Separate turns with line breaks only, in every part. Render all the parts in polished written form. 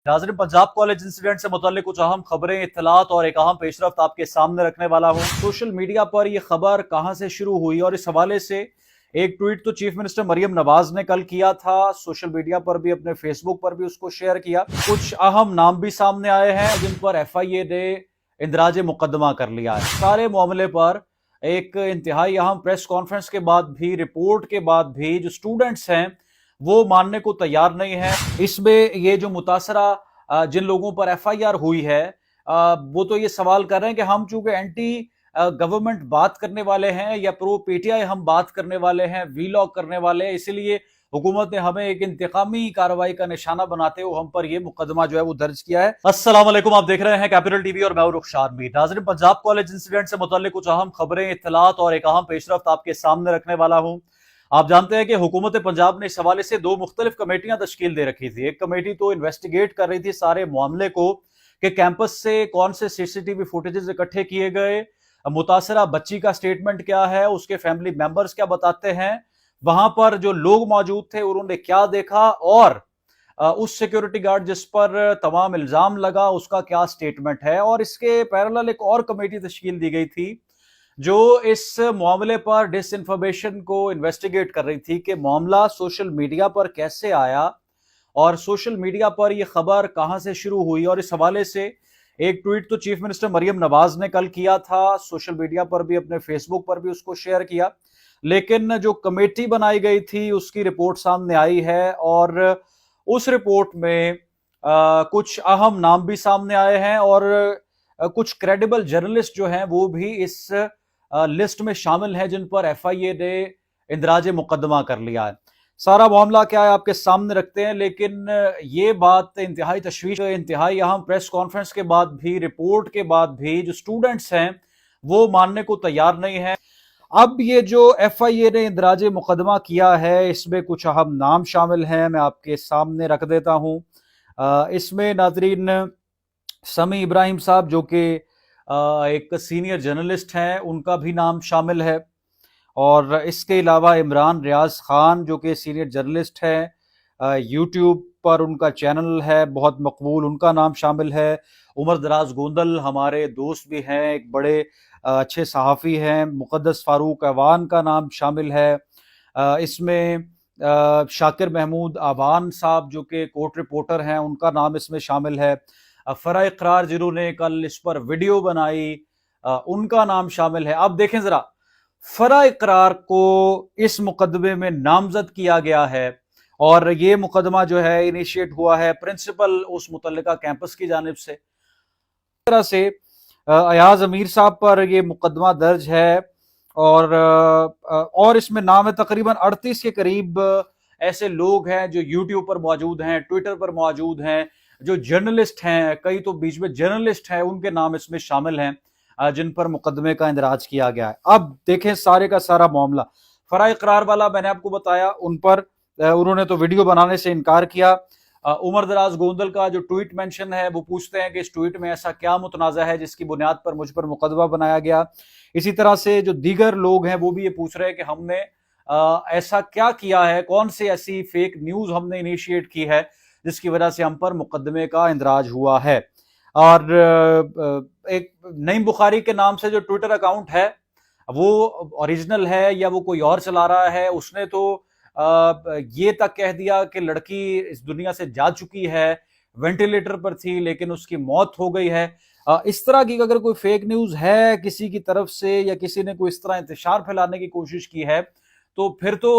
नाज़रीन, Punjab college incident से मुताल्लिक कुछ अहम खबरें, इत्तलात और एक अहम पेशरफ्त आपके सामने रखने वाला हूँ। सोशल मीडिया पर यह खबर कहाँ से शुरू हुई और इस हवाले से एक ट्वीट तो चीफ मिनिस्टर मरियम नवाज ने कल किया था, सोशल मीडिया पर भी, अपने फेसबुक पर भी उसको शेयर किया। कुछ अहम नाम भी सामने आए हैं जिन पर FIA ने इंदराज मुकदमा कर लिया है। सारे मामले पर एक इंतहाई अहम प्रेस कॉन्फ्रेंस के बाद भी, रिपोर्ट के बाद भी जो स्टूडेंट्स हैं वो मानने को तैयार नहीं है। इसमें ये जो मुतासरा जिन लोगों पर FIR हुई है, वो तो ये सवाल कर रहे हैं कि हम चूंकि एंटी गवर्नमेंट बात करने वाले हैं या प्रो PTI हम बात करने वाले हैं, वीलॉग करने वाले हैं, इसीलिए हुकूमत ने हमें एक इंतकामी कार्रवाई का निशाना बनाते हुए हम पर यह मुकदमा जो है वो दर्ज किया है। अस्सलाम वालेकुम, आप देख रहे हैं कैपिटल TV और मैं हूं रुखसार मीर। नाज़रीन, पंजाब कॉलेज इंसिडेंट से मुताल्लिक कुछ अहम खबरें, इत्तलात और एक अहम पेशरफ्त आपके सामने रखने वाला हूं। आप जानते हैं कि हुकूमत पंजाब ने इस हवाले से दो मुख्तलिफ कमेटियां तश्कील दे रखी थी। एक कमेटी तो इन्वेस्टिगेट कर रही थी सारे मामले को कि कैंपस से कौन से CCTV फुटेजेस इकट्ठे किए गए, मुतासरा बच्ची का स्टेटमेंट क्या है, उसके फैमिली मेंबर्स क्या बताते हैं, वहां पर जो लोग मौजूद थे उन्होंने क्या देखा, और उस सिक्योरिटी गार्ड जिस पर तमाम इल्जाम लगा उसका क्या स्टेटमेंट है। और इसके पैरेलल एक और कमेटी तश्कील दी गई थी जो इस मामले पर डिसइंफॉर्मेशन को इन्वेस्टिगेट कर रही थी कि मामला सोशल मीडिया पर कैसे आया और सोशल मीडिया पर यह खबर कहां से शुरू हुई। और इस हवाले से एक ट्वीट तो चीफ मिनिस्टर मरियम नवाज ने कल किया था, सोशल मीडिया पर भी, अपने फेसबुक पर भी उसको शेयर किया। लेकिन जो कमेटी बनाई गई थी उसकी रिपोर्ट सामने आई है और उस रिपोर्ट में कुछ अहम नाम भी सामने आए हैं और कुछ क्रेडिबल जर्नलिस्ट जो हैं वो भी इस लिस्ट में शामिल हैं जिन पर FIA ने इंदराज मुकदमा कर लिया है। सारा मामला क्या है आपके सामने रखते हैं, लेकिन ये बात इंतहाई तशवीश, इंतहाई अहम प्रेस कॉन्फ्रेंस के बाद भी, रिपोर्ट के बाद भी जो स्टूडेंट्स हैं वो मानने को तैयार नहीं है। अब ये जो FIA ने इंदराज मुकदमा किया है इसमें कुछ अहम नाम शामिल हैं, मैं आपके सामने रख देता हूं। इसमें नाजरीन समी इब्राहिम साहब जो कि एक सीनियर जर्नलिस्ट हैं उनका भी नाम शामिल है, और इसके अलावा इमरान रियाज खान जो कि सीनियर जर्नलिस्ट हैं, यूट्यूब पर उनका चैनल है बहुत मकबूल, उनका नाम शामिल है। उमर दराज गोंदल हमारे दोस्त भी हैं, एक बड़े अच्छे सहाफ़ी हैं। मुक़द्दस फ़ारूक अवान का नाम शामिल है। इसमें शाकिर महमूद आवान साहब जो कि कोर्ट रिपोर्टर हैं उनका नाम इसमें शामिल है। फ़रा इक़रार जिन्होंने कल इस पर वीडियो बनाई उनका नाम शामिल है। अब देखें ज़रा, फ़रा इक़रार को इस मुकदमे में नामजद किया गया है और ये मुकदमा जो है इनिशिएट हुआ है प्रिंसिपल उस मुतल्लिका कैंपस की जानिब से। इस तरह से अयाज अमीर साहब पर ये मुकदमा दर्ज है और इसमें नाम है तकरीबन 38 के करीब ऐसे लोग हैं जो यूट्यूब पर मौजूद हैं, ट्विटर पर मौजूद हैं, जो जर्नलिस्ट हैं, कई तो बीच में जर्नलिस्ट हैं, उनके नाम इसमें शामिल हैं जिन पर मुकदमे का इंदराज किया गया है। अब देखें सारे का सारा मामला। फ़रा इक़रार वाला मैंने आपको बताया, उन पर उन्होंने तो वीडियो बनाने से इनकार किया। उमर दराज गोंदल का जो ट्वीट मेंशन है वो पूछते हैं कि इस ट्वीट में ऐसा क्या मुतनाज़ा है जिसकी बुनियाद पर मुझ पर मुकदमा बनाया गया। इसी तरह से जो दीगर लोग हैं वो भी ये पूछ रहे हैं कि हमने ऐसा क्या किया है, कौन सी ऐसी फेक न्यूज़ हमने इनिशिएट की है जिसकी वजह से हम पर मुकदमे का इंदराज हुआ है। और एक नईम बुखारी के नाम से जो ट्विटर अकाउंट है वो ओरिजिनल है या वो कोई और चला रहा है, उसने तो ये तक कह दिया कि लड़की इस दुनिया से जा चुकी है, वेंटिलेटर पर थी लेकिन उसकी मौत हो गई है। इस तरह की अगर कोई फेक न्यूज़ है किसी की तरफ से या किसी ने कोई इस तरह इंतशार फैलाने की कोशिश की है तो फिर तो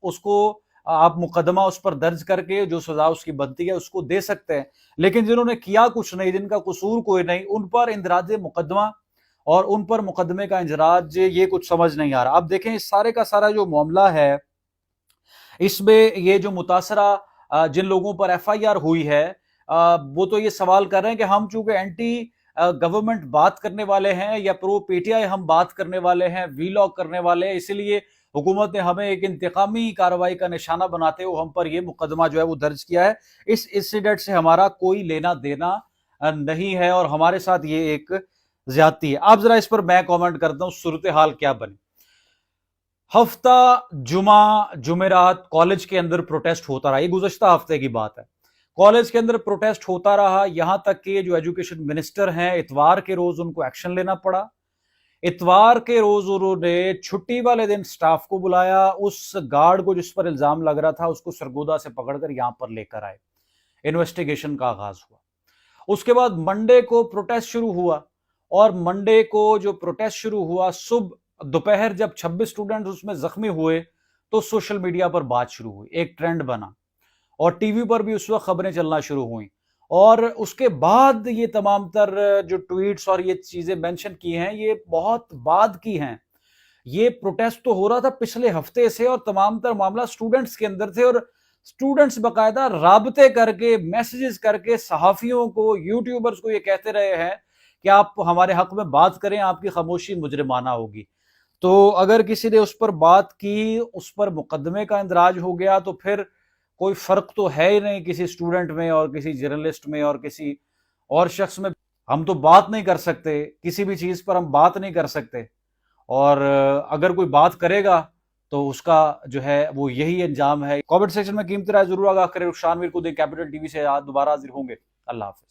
उसको आप मुकदमा उस पर दर्ज करके जो सजा उसकी बनती है उसको दे सकते हैं। लेकिन जिन्होंने किया कुछ नहीं, जिनका कसूर कोई नहीं, उन पर इंदराज मुकदमा और उन पर मुकदमे का इंदराज ये कुछ समझ नहीं आ रहा। अब देखें इस सारे का सारा जो मामला है इसमें ये जो मुतासरा जिन लोगों पर FIR हुई है वो तो ये सवाल कर रहे हैं कि हम चूंकि एंटी गवर्नमेंट बात करने वाले हैं या प्रो PTI हम बात करने वाले हैं, वीलॉग करने वाले हैं, इसीलिए हुकूमत ने हमें एक इंतकामी कार्रवाई का निशाना बनाते हुए हम पर यह मुकदमा जो है वो दर्ज किया है। इस इंसिडेंट से हमारा कोई लेना देना नहीं है और हमारे साथ ये एक ज्यादती है। आप जरा इस पर मैं कमेंट करता हूं सूरत हाल क्या बनी। हफ्ता जुमा जुमेरात कॉलेज के अंदर प्रोटेस्ट होता रहा, ये गुज़श्ता हफ्ते की बात है। कॉलेज के अंदर प्रोटेस्ट होता रहा, यहां तक कि जो एजुकेशन मिनिस्टर हैं इतवार के रोज उनको एक्शन लेना पड़ा। इतवार के रोज उन्होंने छुट्टी वाले दिन स्टाफ को बुलाया, उस गार्ड को जिस पर इल्जाम लग रहा था उसको सरगोदा से पकड़कर यहां पर लेकर आए, इन्वेस्टिगेशन का आगाज हुआ। उसके बाद मंडे को प्रोटेस्ट शुरू हुआ, और मंडे को जो प्रोटेस्ट शुरू हुआ, सुबह दोपहर जब 26 स्टूडेंट्स उसमें जख्मी हुए तो सोशल मीडिया पर बात शुरू हुई, एक ट्रेंड बना, और टीवी पर भी उस वक्त खबरें चलना शुरू हुई। और उसके बाद ये तमाम तर जो ट्वीट्स और ये चीजें मेंशन की हैं ये बहुत बाद की हैं। ये प्रोटेस्ट तो हो रहा था पिछले हफ्ते से, और तमाम तर मामला स्टूडेंट्स के अंदर थे, और स्टूडेंट्स बकायदा राबते करके मैसेजेस करके सहाफियों को, यूट्यूबर्स को ये कहते रहे हैं कि आप हमारे हक में बात करें, आपकी खामोशी मुजरिमाना होगी। तो अगर किसी ने उस पर बात की, उस पर मुकदमे का इंदराज हो गया, तो फिर कोई फर्क तो है ही नहीं किसी स्टूडेंट में और किसी जर्नलिस्ट में और किसी और शख्स में। हम तो बात नहीं कर सकते, किसी भी चीज पर हम बात नहीं कर सकते, और अगर कोई बात करेगा तो उसका जो है वो यही अंजाम है। कमेंट सेक्शन में कीमती राय जरूर आगाह करें। रुखसानवीर को दे कैपिटल टीवी से दोबारा हाजिर होंगे। अल्लाह हाफिज।